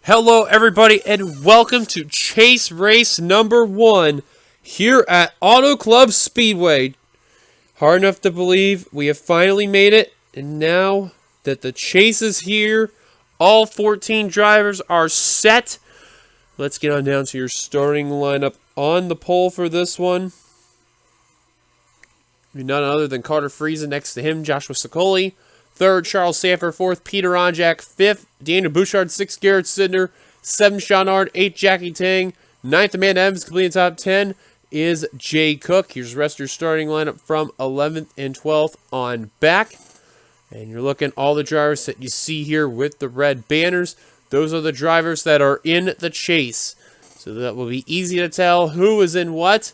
Hello everybody and welcome to Chase Race number 1 here at Auto Club Speedway. Hard enough to believe we have finally made it, and now that the chase is here, all 14 drivers are set. Let's get on down to your starting lineup on the pole for this one. None other than Carter Friesen. Next to him, Joshua Sicoli. Third, Charles Sanford. Fourth, Peter Onjak. Fifth, Daniel Bouchard. Sixth, Garrett Sidner. Seventh, Sean Ard. Eighth, Jackie Tang. Ninth, Amanda Evans. Completing top 10 is Jay Cook. Here's the rest of your starting lineup from 11th and 12th on back. And you're looking all the drivers that you see here with the red banners. Those are the drivers that are in the chase. So that will be easy to tell who is in what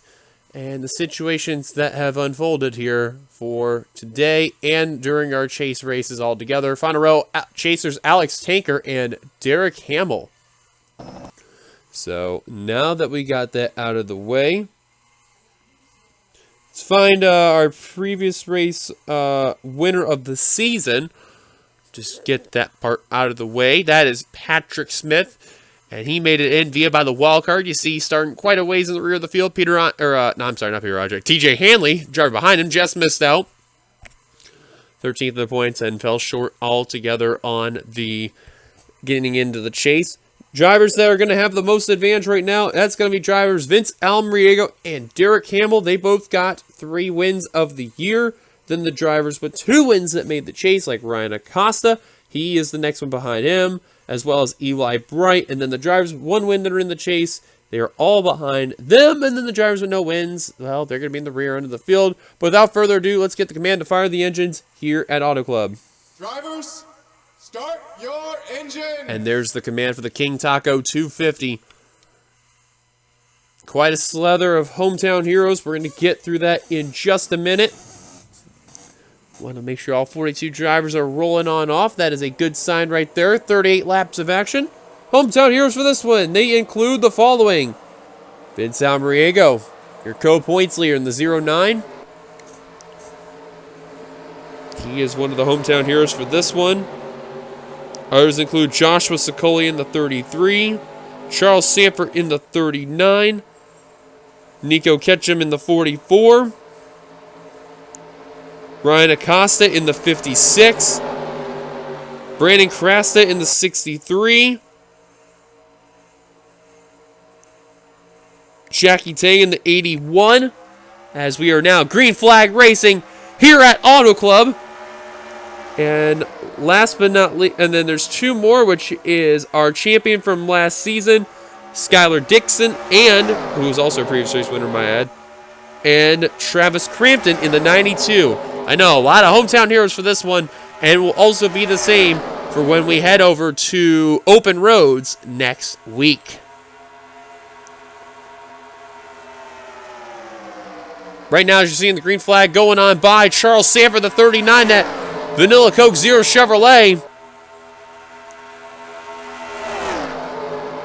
and the situations that have unfolded here for today and during our chase races all together. Final row, chasers Alex Tanker and Derek Hamill. So now that we got that out of the way, let's find our previous race winner of the season. Just get that part out of the way. That is Patrick Smith. And he made it in via by the wild card. You see, starting quite a ways in the rear of the field. TJ Hanley, driver behind him, just missed out. 13th of the points and fell short altogether on the getting into the chase. Drivers that are going to have the most advantage right now, that's going to be drivers Vince Almriego and Derek Hamill. They both got 3 wins of the year. Then the drivers with 2 wins that made the chase, like Ryan Acosta. He is the next one behind him, as well as Eli Bright. And then the drivers with 1 win that are in the chase, they are all behind them. And then the drivers with no wins, well, they're going to be in the rear end of the field. But without further ado, let's get the command to fire the engines here at Auto Club. Drivers, start your engine! And there's the command for the King Taco 250. Quite a slather of hometown heroes. We're going to get through that in just a minute. Want to make sure all 42 drivers are rolling on off. That is a good sign right there. 38 laps of action. Hometown heroes for this one. They include the following. Vince Almriego, your co-points leader in the 09. He is one of the hometown heroes for this one. Others include Joshua Sicoli in the 33. Charles Sanford in the 39. Nico Ketchum in the 44. Ryan Acosta in the 56. Brandon Krasta in the 63. Jackie Tang in the 81. As we are now green flag racing here at Auto Club. And last but not least, and then there's 2 more, which is our champion from last season, Skylar Dixon, and who was also a previous race winner, my ad, and Travis Crampton in the 92. I know, a lot of hometown heroes for this one, and will also be the same for when we head over to open roads next week. Right now, as you're seeing the green flag going on by Charles Sanford, the 39, that Vanilla Coke Zero Chevrolet.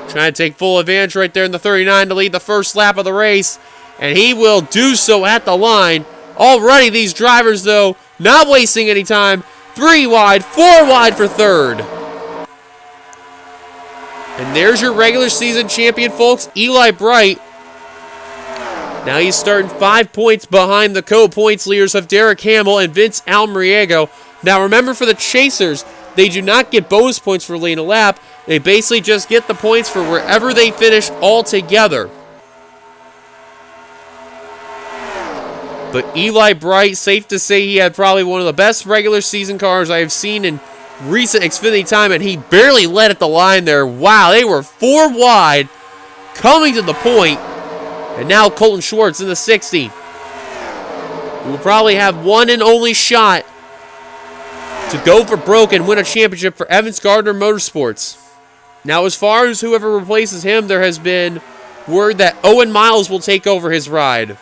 Trying to take full advantage right there in the 39 to lead the first lap of the race, and he will do so at the line. Already these drivers, though, not wasting any time. 3 wide, 4 wide for third. And there's your regular season champion, folks, Eli Bright. Now he's starting 5 points behind the co-points leaders of Derek Hamill and Vince Almriego. Now remember, for the chasers, they do not get bonus points for leading a lap. They basically just get the points for wherever they finish all together. But Eli Bright, safe to say he had probably one of the best regular season cars I have seen in recent Xfinity time, and he barely led at the line there. Wow, they were 4 wide coming to the point. And now Colton Schwartz in the 60. Who will probably have one and only shot to go for broke and win a championship for Evans Gardner Motorsports. Now, as far as whoever replaces him, there has been word that Owen Miles will take over his ride.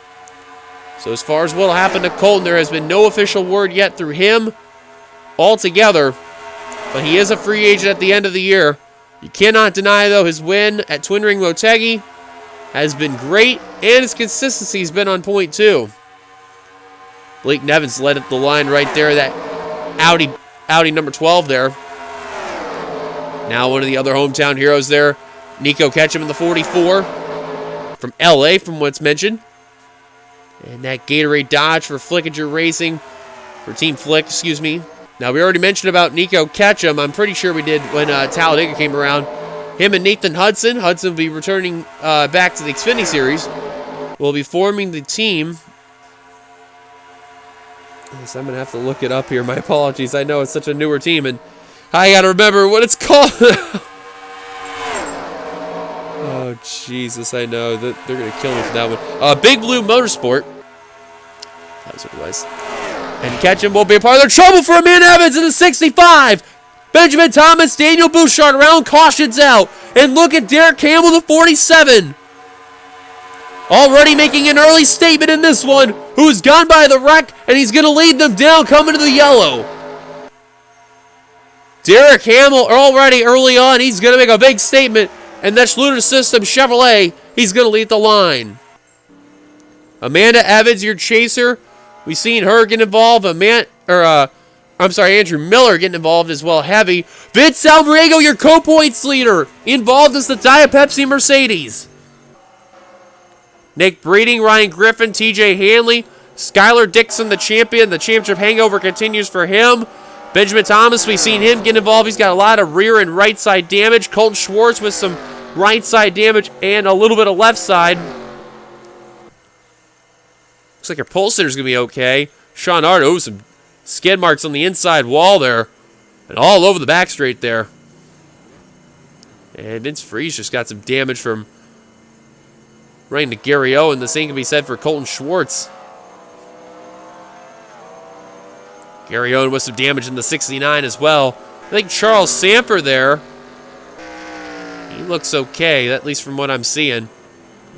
So as far as what will happen to Colton, there has been no official word yet through him altogether. But he is a free agent at the end of the year. You cannot deny, though, his win at Twin Ring Motegi has been great, and his consistency has been on point, too. Blake Nevins led at the line right there, that Audi number 12 there. Now one of the other hometown heroes there, Nico Ketchum in the 44 from LA, from what's mentioned. And that Gatorade Dodge for Flickinger Racing, for Team Flick, excuse me. Now, we already mentioned about Nico Ketchum. I'm pretty sure we did when Talladega came around. Him and Nathan Hudson. Hudson will be returning back to the Xfinity Series. Will be forming the team. Yes, I'm going to have to look it up here. My apologies. I know it's such a newer team, and I got to remember what it's called. Oh, Jesus, I know. They're going to kill me for that one. Big Blue Motorsport. That's what it was. And Ketchum will be a part of their trouble for Amanda Evans in the 65. Benjamin Thomas, Daniel Bouchard around, cautions out. And look at Derek Campbell, the 47. Already making an early statement in this one. Who's gone by the wreck, and he's going to lead them down coming to the yellow. Derek Hamill already early on. He's going to make a big statement. And that's Lunar System Chevrolet. He's going to lead the line. Amanda Evans, your chaser. We've seen her get involved. Andrew Miller getting involved as well. Heavy. Vince Almriego, your co-points leader. Involved as the Diet Pepsi Mercedes. Nick Breeding, Ryan Griffin, TJ Hanley. Skylar Dixon, the champion. The championship hangover continues for him. Benjamin Thomas, we've seen him get involved. He's got a lot of rear and right side damage. Colton Schwartz with some right side damage and a little bit of left side. Looks like your pole sitter's going to be okay. Sean Hart, some skid marks on the inside wall there. And all over the back straight there. And Vince Freeze just got some damage from running to Gary O. And the same can be said for Colton Schwartz. Gary Owen with some damage in the 69 as well. I think Charles Samper there, he looks okay, at least from what I'm seeing.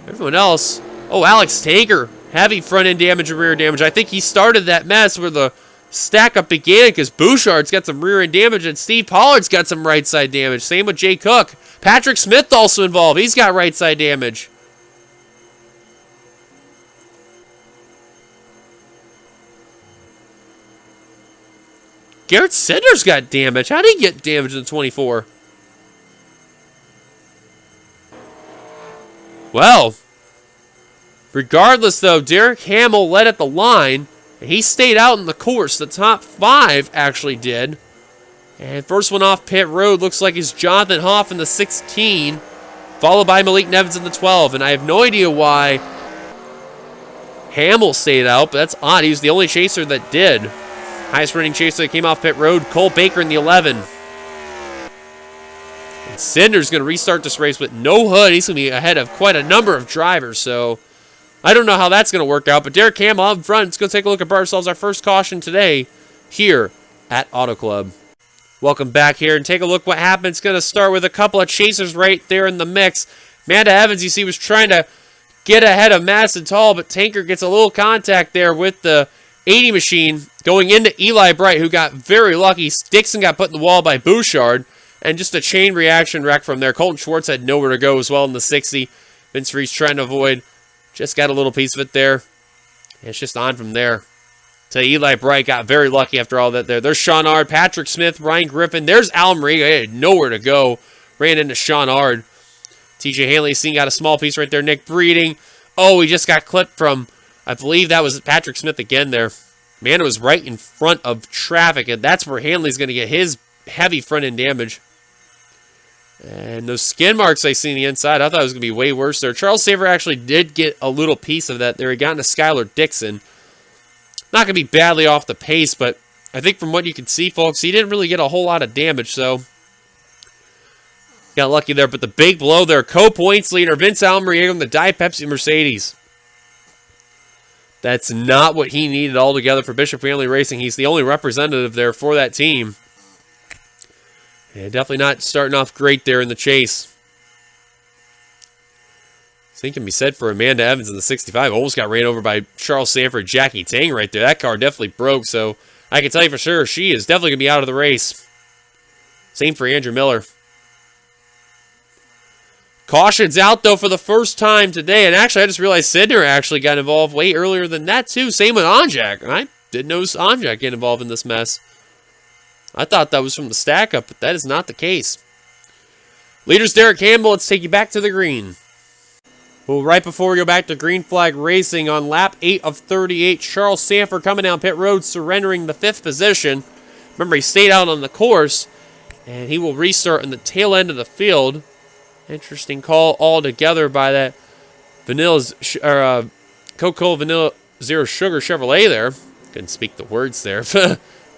Everyone else, Alex Tanker, heavy front end damage and rear damage. I think he started that mess where the stack up began because Bouchard's got some rear end damage and Steve Pollard's got some right side damage. Same with Jay Cook. Patrick Smith also involved. He's got right side damage. Garrett Sender's got damage. How did he get damage in the 24? Well, regardless, though, Derek Hamill led at the line, and he stayed out in the course. The top 5 actually did. And first one off pit road looks like it's Jonathan Hoff in the 16, followed by Malik Nevins in the 12. And I have no idea why Hamill stayed out, but that's odd. He was the only chaser that did. Highest running chaser that came off pit road, Cole Baker in the 11. And Cinder's going to restart this race with no hood. He's going to be ahead of quite a number of drivers, so I don't know how that's going to work out. But Derek Hamill up front. Let's go take a look at ourselves our first caution today here at Auto Club. Welcome back here and take a look what happened. It's going to start with a couple of chasers right there in the mix. Amanda Evans, you see, was trying to get ahead of Madison Tall, but Tanker gets a little contact there with the 80 machine going into Eli Bright, who got very lucky. Dixon got put in the wall by Bouchard, and just a chain reaction wreck from there. Colton Schwartz had nowhere to go as well in the 60. Vince Reese trying to avoid. Just got a little piece of it there. And it's just on from there. So Eli Bright got very lucky after all that there. There's Sean Ard, Patrick Smith, Ryan Griffin. There's Al Mariga. He had nowhere to go. Ran into Sean Ard. TJ Hanley got a small piece right there. Nick Breeding. Oh, he just got clipped from, I believe that was Patrick Smith again there. Man, it was right in front of traffic, and that's where Hanley's going to get his heavy front-end damage. And those skin marks I see on the inside, I thought it was going to be way worse there. Charles Saver actually did get a little piece of that there. He got into Skylar Dixon. Not going to be badly off the pace, but I think from what you can see, folks, he didn't really get a whole lot of damage, so got lucky there. But the big blow there, co-points leader Vince Almariego in the Diet Pepsi Mercedes. That's not what he needed altogether for Bishop Family Racing. He's the only representative there for that team. And definitely not starting off great there in the chase. Same can be said for Amanda Evans in the 65. Almost got ran over by Charles Sanford, Jackie Tang right there. That car definitely broke, so I can tell you for sure she is definitely going to be out of the race. Same for Andrew Miller. Caution's out, though, for the first time today. And actually, I just realized Sidner actually got involved way earlier than that, too. Same with Onjak. And I didn't notice Onjak get involved in this mess. I thought that was from the stack-up, but that is not the case. Leaders Derek Campbell, let's take you back to the green. Well, right before we go back to green flag racing on lap 8 of 38, Charles Sanford coming down pit road, surrendering the 5th position. Remember, he stayed out on the course, and he will restart in the tail end of the field. Interesting call altogether by that Coca-Cola Vanilla Zero Sugar Chevrolet there. Couldn't speak the words there.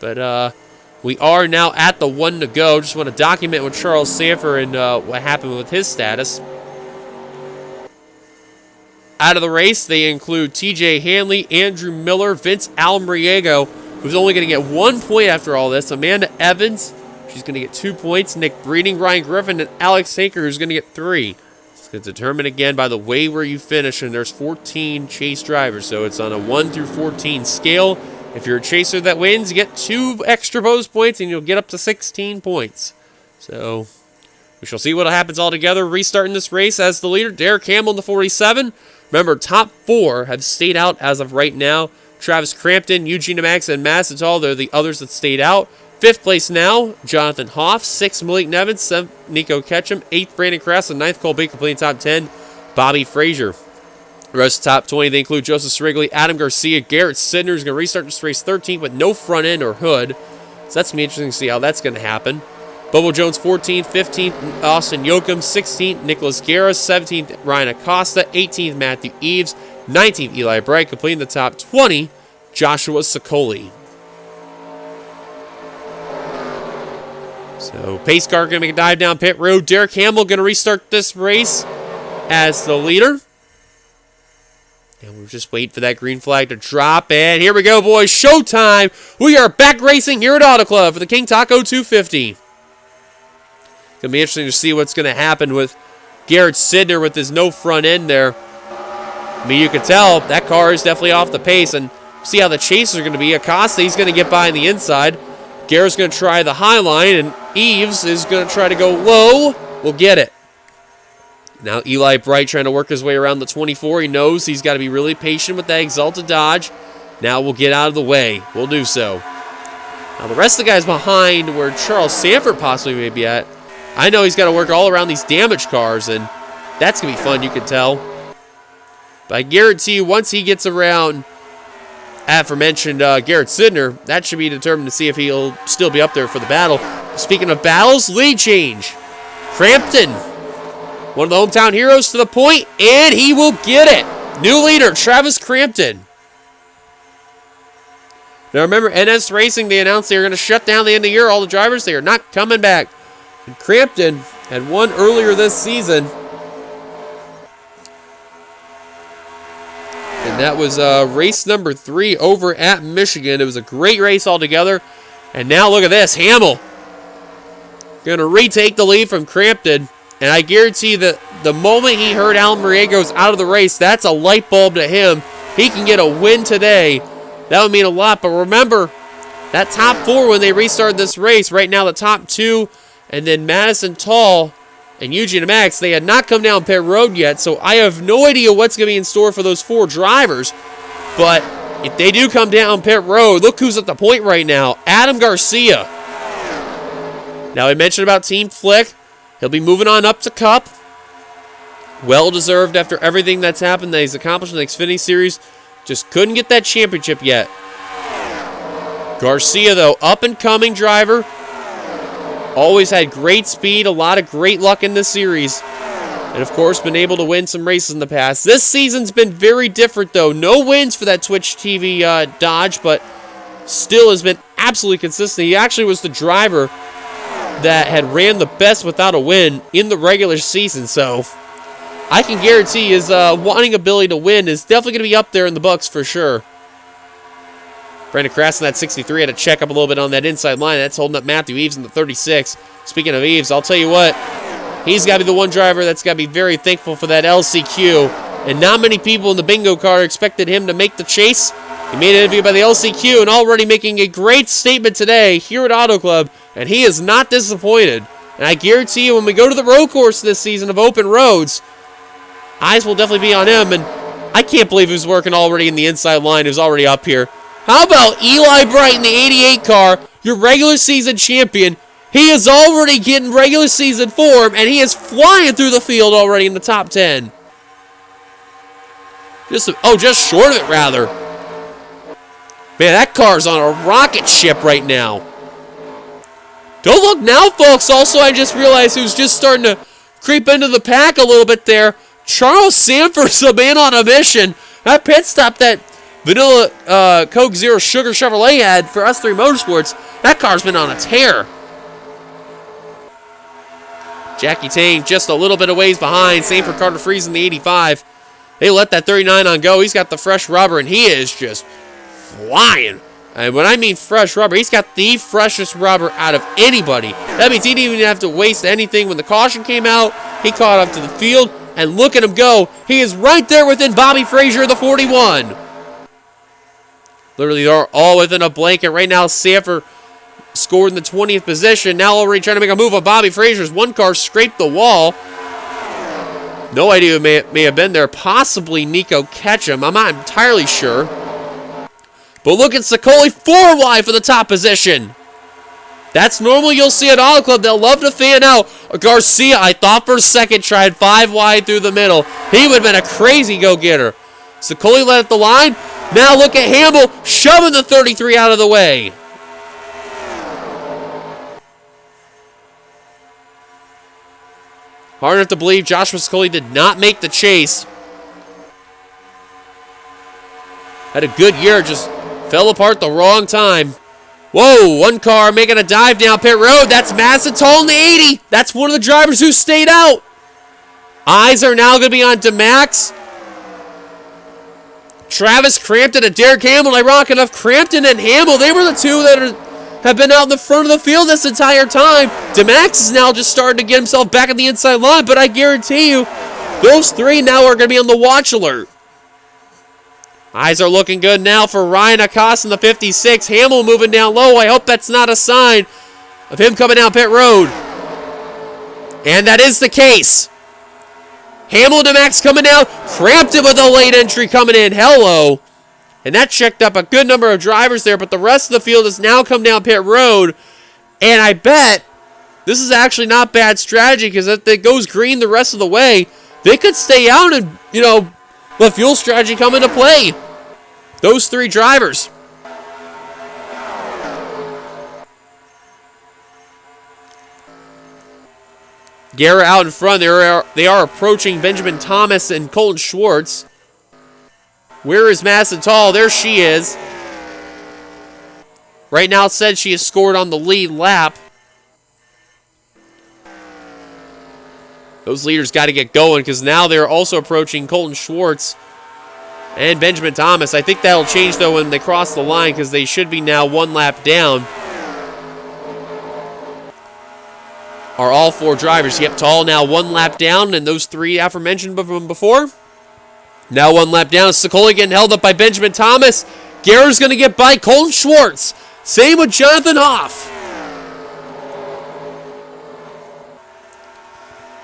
But we are now at the 1 to go. Just want to document with Charles Sanford and what happened with his status. Out of the race, they include TJ Hanley, Andrew Miller, Vince Almriego, who's only going to get 1 point after all this. Amanda Evans, she's going to get 2 points. Nick Breeding, Ryan Griffin, and Alex Hanker, who's going to get 3. It's going to determine again by the way where you finish, and there's 14 Chase drivers, so it's on a 1 through 14 scale. If you're a chaser that wins, you get 2 extra bonus points, and you'll get up to 16 points. So we shall see what happens altogether. Restarting this race as the leader, Derek Campbell in the 47. Remember, top 4 have stayed out as of right now. Travis Crampton, Eugene Max, and Massatal, they're the others that stayed out. 5th place now, Jonathan Hoff. 6th, Malik Nevins. 7th, Nico Ketchum. 8th, Brandon Krass. And 9th, Cole Baker completing top 10, Bobby Frazier. The rest of the top 20, they include Joseph Srigley, Adam Garcia, Garrett Sidner, who's going to restart this race 13th with no front end or hood. So that's going to be interesting to see how that's going to happen. Bobo Jones 14th, 15th, Austin Yoakum, 16th, Nicholas Guerra, 17th, Ryan Acosta, 18th, Matthew Eves, 19th, Eli Bright, completing the top 20, Joshua Sicoli. So pace car going to make a dive down pit road. Derek Campbell going to restart this race as the leader. And we're just waiting for that green flag to drop. And here we go, boys. Showtime. We are back racing here at Auto Club for the King Taco 250. It's going to be interesting to see what's going to happen with Garrett Sidner with his no front end there. I mean, you can tell that car is definitely off the pace. And see how the chasers are going to be. Acosta, he's going to get by on the inside. Garrett's going to try the high line. And Eves is going to try to go low. We'll get it. Now Eli Bright trying to work his way around the 24. He knows he's got to be really patient with that Exalted Dodge. Now we'll get out of the way. We'll do so. Now the rest of the guys behind where Charles Sanford possibly may be at, I know he's got to work all around these damaged cars, and that's going to be fun, you can tell. But I guarantee you, once he gets around aforementioned Garrett Sidner, that should be determined to see if he'll still be up there for the battle. Speaking of battles, lead change. Crampton, one of the hometown heroes to the point, and he will get it. New leader, Travis Crampton. Now remember, NS Racing, they announced they were going to shut down the end of the year. All the drivers, they are not coming back. And Crampton had won earlier this season. And that was race number 3 over at Michigan. It was a great race altogether. And now look at this. Hamill going to retake the lead from Crampton. And I guarantee that the moment he heard Almriego's out of the race, that's a light bulb to him. He can get a win today. That would mean a lot. But remember, that top 4 when they restarted this race, right now the top 2, and then Madison Tall and Eugene Max, they had not come down pit road yet, so I have no idea what's going to be in store for those 4 drivers. But if they do come down pit road, look who's at the point right now, Adam Garcia. Now I mentioned about Team Flick. He'll be moving on up to Cup. Well-deserved after everything that's happened that he's accomplished in the Xfinity Series. Just couldn't get that championship yet. Garcia, though, up-and-coming driver. Always had great speed, a lot of great luck in this series. And, of course, been able to win some races in the past. This season's been very different, though. No wins for that Twitch TV Dodge, but still has been absolutely consistent. He actually was the driver that had ran the best without a win in the regular season. So I can guarantee his wanting ability to win is definitely going to be up there in the books for sure. Brandon Krass in that 63 had to check up a little bit on that inside line. That's holding up Matthew Eves in the 36. Speaking of Eves, I'll tell you what, he's got to be the one driver that's got to be very thankful for that LCQ. And not many people in the bingo card expected him to make the chase. He made an interview by the LCQ and already making a great statement today here at Auto Club. And he is not disappointed. And I guarantee you when we go to the road course this season of open roads, eyes will definitely be on him. And I can't believe he was working already in the inside line. He was already up here. How about Eli Bright in the 88 car, your regular season champion, He is already getting regular season form, and he is flying through the field already in the top 10. Just short of it, rather. Man, that car's on a rocket ship right now. Don't look now, folks. Also, I just realized who's just starting to creep into the pack a little bit there. Charles Sanford's a man on a mission. That pit stop that Vanilla Coke Zero Sugar Chevrolet had for S3 Motorsports, that car's been on a tear. Jackie Tane just a little bit of ways behind. Same for Carter Freeze in the 85. They let that 39 on go. He's got the fresh rubber, and he is just flying. And when I mean fresh rubber, he's got the freshest rubber out of anybody. That means he didn't even have to waste anything. When the caution came out, he caught up to the field, and look at him go. He is right there within Bobby Frazier, the 41. Literally, they're all within a blanket. Right now, Sanford scored in the 20th position. Now already trying to make a move on Bobby Frazier's one car scraped the wall. No idea who may have been there. Possibly Nico Ketchum. I'm not entirely sure. But look at Sicoli 4 wide for the top position. That's normal. You'll see at Auto Club. They'll love to fan out. Garcia, I thought for a second, tried 5 wide through the middle. He would have been a crazy go-getter. Sicoli led at the line. Now look at Hamble shoving the 33 out of the way. Hard enough to believe Joshua Sicoli did not make the chase. Had a good year, just fell apart the wrong time. Whoa, one car making a dive down pit road. That's Massenthal in the 80. That's one of the drivers who stayed out. Eyes are now going to be on DeMax. Travis Crampton and Derek Hamill. Ironic enough, Crampton and Hamill, they were the two that have been out in the front of the field this entire time. DeMax is now just starting to get himself back on the inside line, but I guarantee you, those three now are going to be on the watch alert. Eyes are looking good now for Ryan Acosta in the 56. Hamill moving down low. I hope that's not a sign of him coming down pit road. And that is the case. Hamill to Max coming out. Crampton with a late entry coming in. Hello. And that checked up a good number of drivers there, but the rest of the field has now come down pit road. And I bet this is actually not bad strategy, because if it goes green the rest of the way, they could stay out and, let fuel strategy come into play. Those three drivers. Guerra out in front. They are approaching Benjamin Thomas and Colton Schwartz. Where is Massenthal? There she is. Right now it said she has scored on the lead lap. Those leaders got to get going, because now they're also approaching Colton Schwartz and Benjamin Thomas. I think that'll change, though, when they cross the line, because they should be now one lap down. Are all four drivers. Yep, Tall now one lap down, and those three aforementioned before. Now one lap down. Sicoli getting held up by Benjamin Thomas. Guerra's going to get by Colton Schwartz. Same with Jonathan Hoff.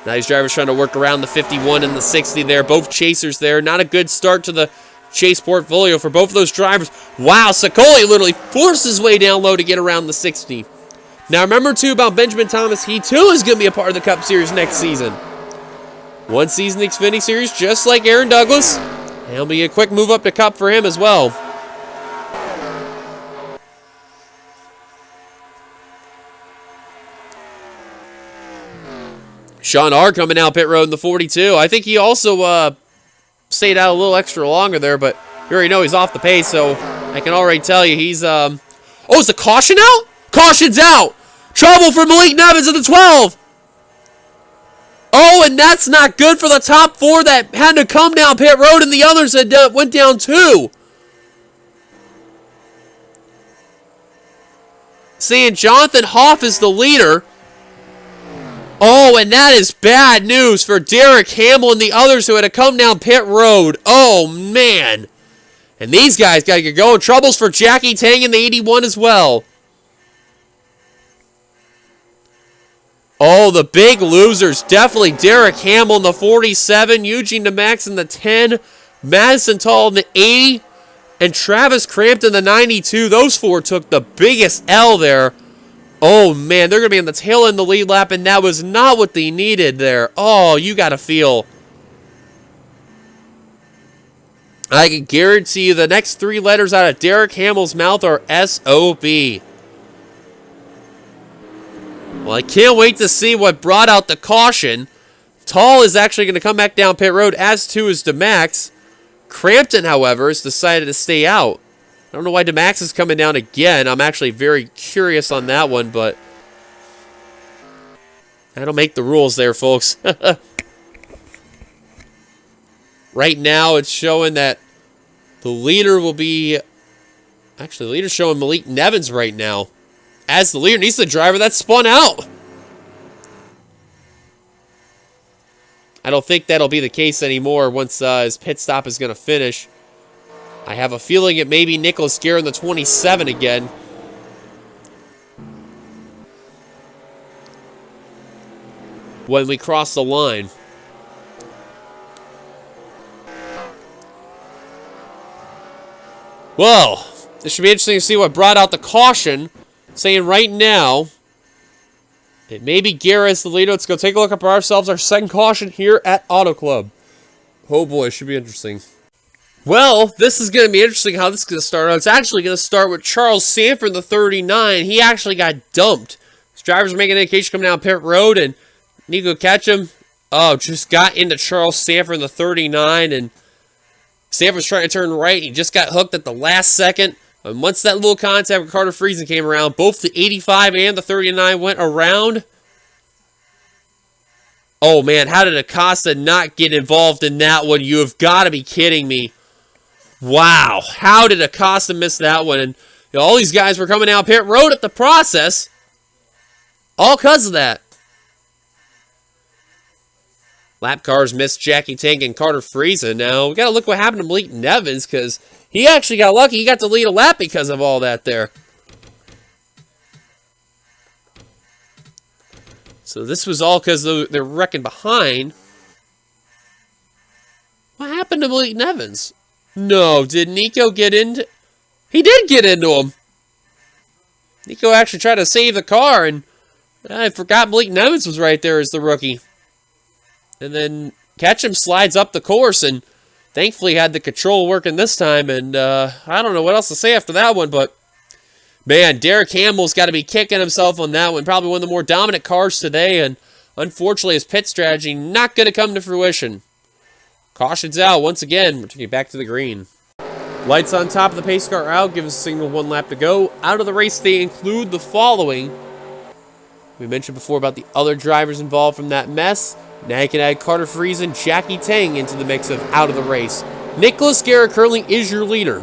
Now these drivers trying to work around the 51 and the 60 there. Both chasers there. Not a good start to the chase portfolio for both of those drivers. Wow, Sicoli literally forced his way down low to get around the 60. Now remember, too, about Benjamin Thomas. He, too, is going to be a part of the Cup Series next season. One season Xfinity Series, just like Aaron Douglas. And it'll be a quick move up to Cup for him as well. Sean R. coming out pit road in the 42. I think he also stayed out a little extra longer there, but you already know he's off the pace, so I can already tell you he's... Oh, is the caution out? Caution's out! Trouble for Malik Nevins at the 12! Oh, and that's not good for the top four that had to come down pit road, and the others had went down too. Saying Jonathan Hoff is the leader. Oh, and that is bad news for Derek Hamill and the others who had to come down pit road. Oh, man. And these guys got to get going. Troubles for Jackie Tang in the 81 as well. Oh, the big losers. Definitely Derek Hamill in the 47. Eugene DeMax in the 10. Madison Tall in the 80. And Travis Crampton in the 92. Those four took the biggest L there. Oh, man, they're going to be on the tail end of the lead lap, and that was not what they needed there. Oh, you got to feel. I can guarantee you the next 3 letters out of Derek Hamill's mouth are S-O-B. Well, I can't wait to see what brought out the caution. Tall is actually going to come back down pit road, as too is DeMax. Crampton, however, has decided to stay out. I don't know why DeMax is coming down again. I'm actually very curious on that one, but I don't make the rules there, folks. Right now, it's showing that the leader will be... Actually, the leader's showing Malik Nevins right now. As the leader, he's the driver that spun out. I don't think that'll be the case anymore once his pit stop is going to finish. I have a feeling it may be Nicholas Garcia in the 27 again. When we cross the line. Well, this should be interesting to see what brought out the caution. Saying right now, it may be Garrett as the leader. Let's go take a look up ourselves. Our second caution here at Auto Club. Oh boy, it should be interesting. Well, this is going to be interesting how this is going to start out. It's actually going to start with Charles Sanford, the 39. He actually got dumped. His drivers are making an indication coming down pit road, and Nico Ketchum, just got into Charles Sanford, the 39, and Sanford's trying to turn right. He just got hooked at the last second. And once that little contact with Carter Friesen came around, both the 85 and the 39 went around. Oh, man, how did Acosta not get involved in that one? You have got to be kidding me. Wow, how did Acosta miss that one? And all these guys were coming down pit road at the process. All because of that. Lap cars missed Jackie Tank and Carter Friesen. Now, we got to look what happened to Malik Nevins, because he actually got lucky. He got to lead a lap because of all that there. So this was all because they're wrecking behind. What happened to Malik Nevins? No, did Nico get into... He did get into him. Nico actually tried to save the car, and I forgot Malik Nevins was right there as the rookie. And then Ketchum slides up the course, and thankfully had the control working this time, and I don't know what else to say after that one, but man, Derek Hamill's got to be kicking himself on that one. Probably one of the more dominant cars today, and unfortunately his pit strategy not going to come to fruition. Caution's out once again. We're taking it back to the green. Lights on top of the pace car out. Give us a signal 1 lap to go. Out of the race, they include the following. We mentioned before about the other drivers involved from that mess. Now you can add Carter Friesen, Jackie Tang into the mix of out of the race. Nicholas Garcia currently is your leader.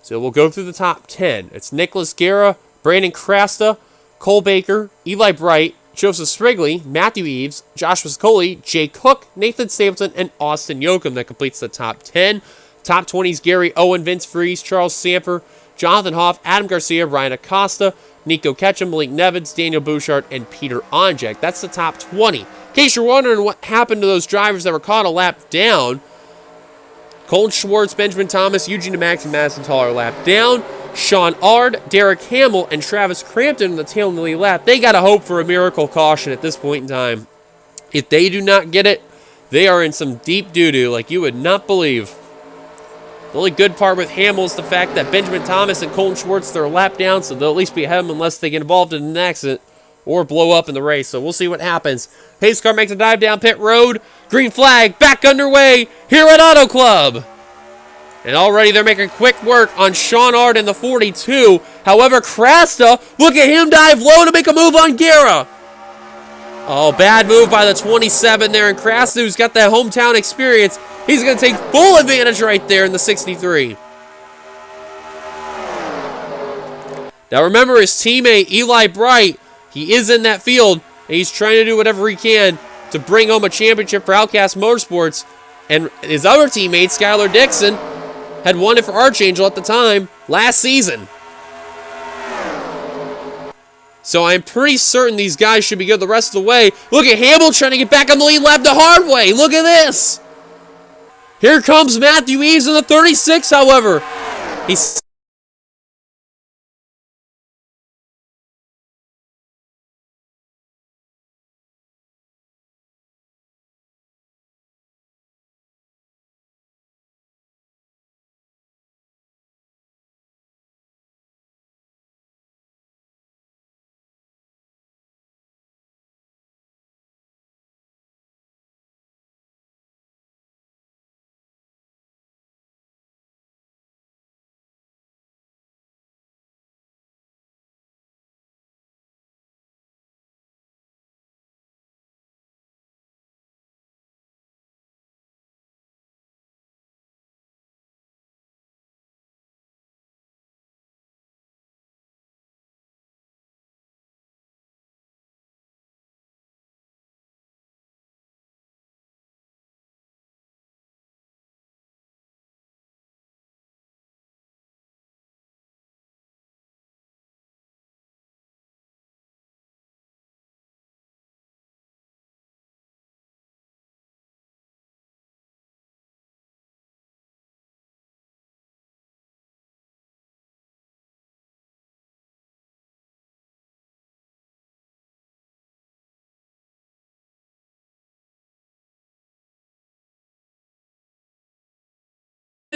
So we'll go through the top 10. It's Nicholas Garcia, Brandon Crasta, Cole Baker, Eli Bright, Joseph Sprigley, Matthew Eves, Joshua Scoli, Jake Cook, Nathan Stapleton, and Austin Yoakum. That completes the top 10. Top 20s Gary Owen, Vince Freese, Charles Sanford, Jonathan Hoff, Adam Garcia, Ryan Acosta, Nico Ketchum, Malik Nevins, Daniel Bouchard, and Peter Onjek. That's the top 20. In case you're wondering what happened to those drivers that were caught a lap down, Colton Schwartz, Benjamin Thomas, Eugene DeMax, and Madison Toller lap down. Sean Ard, Derek Hamill, and Travis Crampton in the tail end of the lap. They got to hope for a miracle caution at this point in time. If they do not get it, they are in some deep doo-doo like you would not believe. The only good part with Hamill is the fact that Benjamin Thomas and Colton Schwartz, they're a lap down, so they'll at least be ahead of them unless they get involved in an accident or blow up in the race. So we'll see what happens. Pace car makes a dive down pit road. Green flag back underway here at Auto Club. And already they're making quick work on Sean Ard in the 42. However, Crasta, look at him dive low to make a move on Guerra. Oh, bad move by the 27 there. And Crasta, who's got that hometown experience, he's going to take full advantage right there in the 63. Now remember, his teammate, Eli Bright, he is in that field, and he's trying to do whatever he can to bring home a championship for Outcast Motorsports. And his other teammate, Skylar Dixon, had won it for Archangel at the time last season. So I'm pretty certain these guys should be good the rest of the way. Look at Hamill trying to get back on the lead lap the hard way. Look at this. Here comes Matthew Eves in the 36, however. He's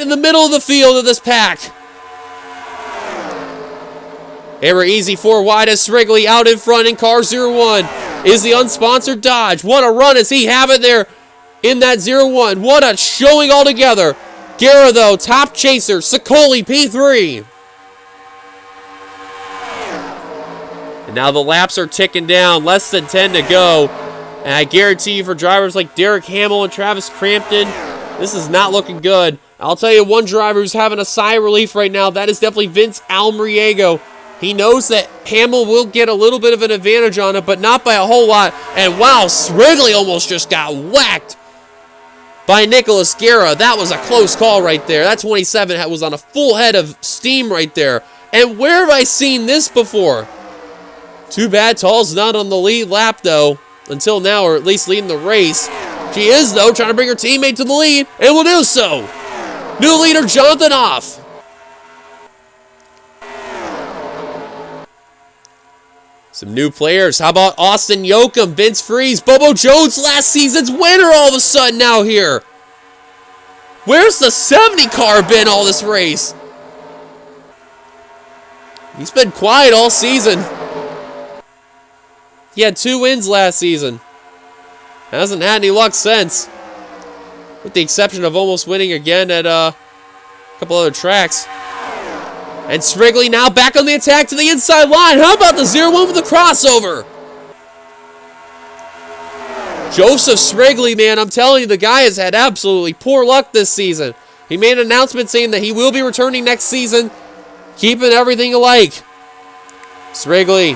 in the middle of the field of this pack. They were easy 4 wide as Srigley out in front in car 01 is the unsponsored Dodge. What a run as he have it there in that 01. What a showing altogether. Guerra, though, top chaser. Sicoli, P3. And now the laps are ticking down. Less than 10 to go. And I guarantee you for drivers like Derek Hamill and Travis Crampton, this is not looking good. I'll tell you one driver who's having a sigh of relief right now. That is definitely Vince Almriego. He knows that Hamill will get a little bit of an advantage on it, but not by a whole lot. And wow, Srigley almost just got whacked by Nicholas Guerra. That was a close call right there. That 27 was on a full head of steam right there. And where have I seen this before? Too bad Tall's not on the lead lap, though, until now, or at least leading the race. She is, though, trying to bring her teammate to the lead, and will do so. New leader, Jonathan off. Some new players. How about Austin Yoakum, Vince Freeze, Bobo Jones, last season's winner all of a sudden now here. Where's the 70 car been all this race? He's been quiet all season. He had 2 wins last season. Hasn't had any luck since. With the exception of almost winning again at a couple other tracks. And Srigley now back on the attack to the inside line. How about the 0-1 with the crossover? Joseph Srigley, man, I'm telling you, the guy has had absolutely poor luck this season. He made an announcement saying that he will be returning next season, keeping everything alike. Srigley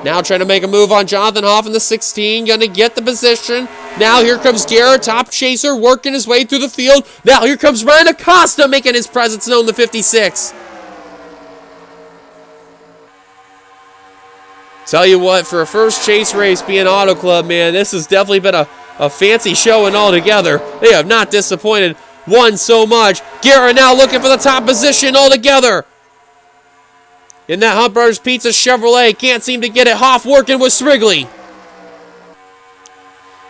now trying to make a move on Jonathan Hoff in the 16. Going to get the position. Now here comes Garrett, top chaser, working his way through the field. Now here comes Ryan Acosta making his presence known in the 56. Tell you what, for a first chase race being Auto Club, man, this has definitely been a fancy showing altogether. They have not disappointed one so much. Garrett now looking for the top position altogether. In that Hunt Brothers Pizza Chevrolet, can't seem to get it. Hoff working with Srigley.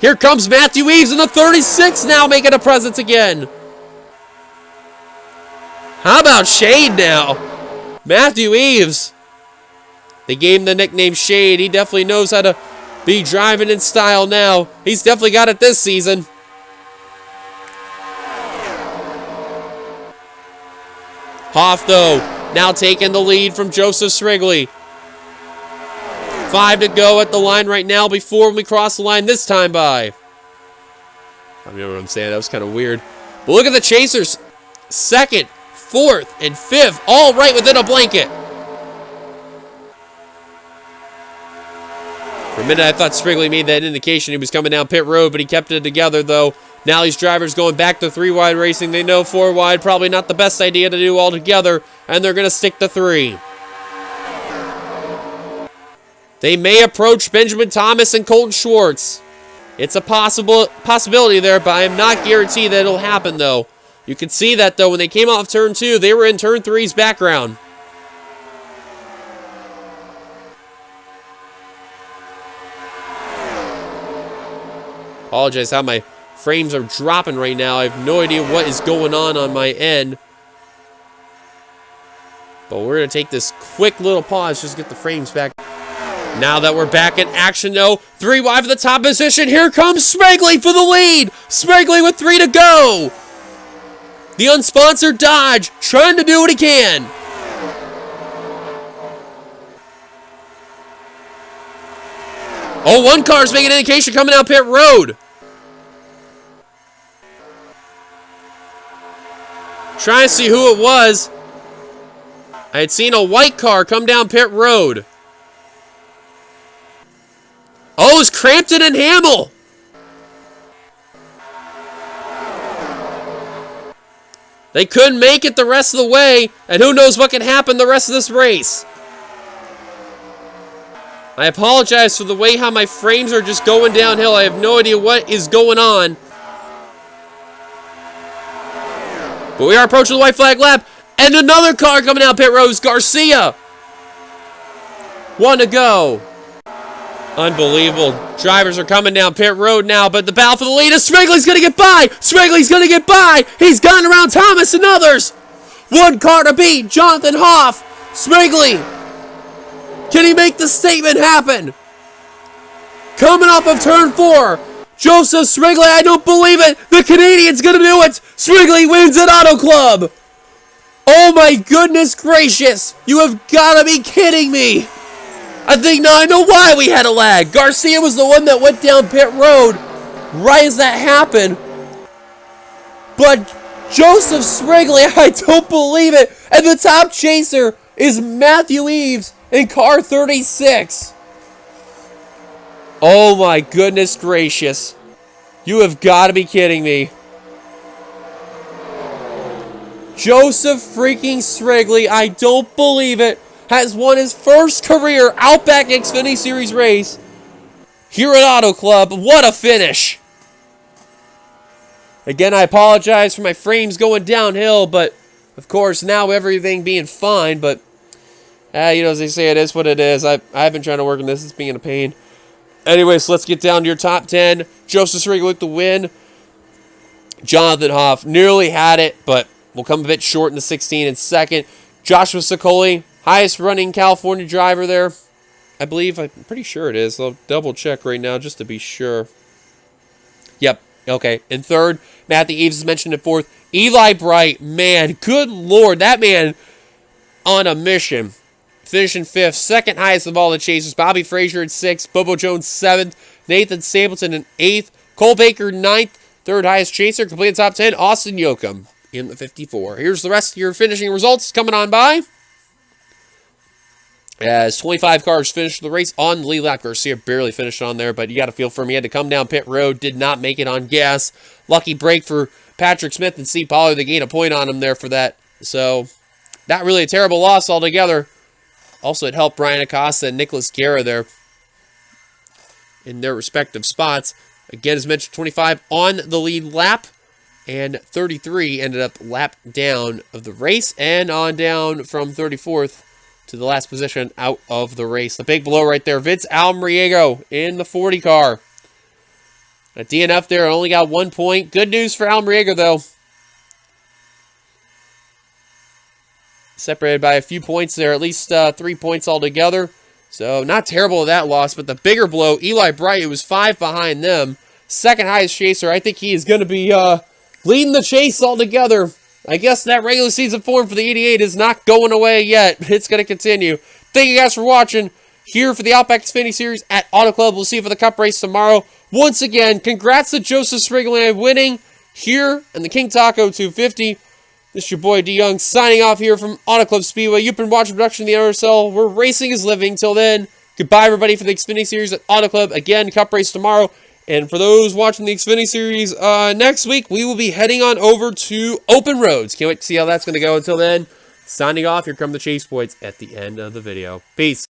Here comes Matthew Eves in the 36 now making a presence again. How about Shade now? Matthew Eves. They gave him the nickname Shade. He definitely knows how to be driving in style now. He's definitely got it this season. Hoff, though, now taking the lead from Joseph Srigley. 5 to go at the line right now before we cross the line this time by. I don't know what I'm saying. That was kind of weird. But look at the chasers. 2nd, 4th, and 5th, all right within a blanket. For a minute, I thought Srigley made that indication he was coming down pit road, but he kept it together, though. Now these drivers going back to 3-wide racing. They know 4-wide, probably not the best idea to do altogether, and they're going to stick to 3. They may approach Benjamin Thomas and Colton Schwartz. It's a possibility there, but I am not guaranteed that it'll happen, though. You can see that, though, when they came off turn 2, they were in turn 3's background. Apologize how my frames are dropping right now. I have no idea what is going on my end. But we're going to take this quick little pause just to get the frames back. Now that we're back in action, though, 3 wide for the top position. Here comes Srigley for the lead. Srigley with 3 to go. The unsponsored Dodge trying to do what he can. Oh, one car's making an indication coming down pit road. Trying to see who it was. I had seen a white car come down pit road. Oh, it was Crampton and Hamill. They couldn't make it the rest of the way, and who knows what can happen the rest of this race. I apologize for the way how my frames are just going downhill. I have no idea what is going on. But we are approaching the white flag lap. And another car coming out pit road is Garcia. 1 to go. Unbelievable. Drivers are coming down pit road now, but the battle for the lead is Smigley's going to get by. Smigley's going to get by. He's gotten around Thomas and others. One car to beat. Jonathan Hoff. Smigley. Can he make the statement happen? Coming off of turn 4. Joseph Smigley, I don't believe it. The Canadian's going to do it. Smigley wins at Auto Club. Oh my goodness gracious. You have got to be kidding me. I think now I know why we had a lag. Garcia was the one that went down pit road right as that happened. But Joseph Smigley, I don't believe it. And the top chaser is Matthew Eves in car 36. Oh my goodness gracious. You have got to be kidding me. Joseph freaking Smigley, I don't believe it, has won his first career Outback Xfinity Series race here at Auto Club. What a finish. Again, I apologize for my frames going downhill, but of course now everything being fine, but you know, as they say, it is what it is. I've been trying to work on this. It's being a pain. Anyways, let's get down to your top 10. Joseph Smigley with the win. Jonathan Hoff nearly had it, but will come a bit short in the 16 and second. Joshua Sicoli, highest running California driver there. I believe, I'm pretty sure it is. I'll double check right now just to be sure. Yep, okay. In third, Matthew Eves is mentioned in fourth. Eli Bright, man, good Lord, that man on a mission. Finishing fifth, second highest of all the chasers. Bobby Frazier in sixth, Bobo Jones seventh, Nathan Stapleton in eighth, Cole Baker ninth, third highest chaser, completed top 10, Austin Yoakum in the 54. Here's the rest of your finishing results coming on by. As 25 cars finished the race on the lead lap. Garcia barely finished on there, but you got to feel for him. He had to come down pit road, did not make it on gas. Lucky break for Patrick Smith and Steve Pollard. They gained a point on him there for that. So, not really a terrible loss altogether. Also, it helped Brian Acosta and Nicholas Guerra there in their respective spots. Again, as mentioned, 25 on the lead lap, and 33 ended up lap down of the race, and on down from 34th to the last position out of the race. The big blow right there, Vince Almriego in the 40 car. A DNF there, only got 1 point. Good news for Almriego, though. Separated by a few points there, at least 3 points altogether. So, not terrible of that loss, but the bigger blow, Eli Bright, who was 5 behind them. Second highest chaser. I think he is going to be leading the chase altogether. I guess that regular season form for the 88 is not going away yet. It's going to continue. Thank you guys for watching here for the Outback Xfinity Series at Auto Club. We'll see you for the Cup race tomorrow. Once again, congrats to Joseph Smigley winning here in the King Taco 250. This is your boy D Young signing off here from Auto Club Speedway. You've been watching production of the NRSL. Where racing is living. Till then, goodbye everybody for the Xfinity Series at Auto Club. Again, Cup race tomorrow. And for those watching the Xfinity Series next week, we will be heading on over to Open Roads. Can't wait to see how that's going to go. Until then, signing off. Here come the chase points at the end of the video. Peace.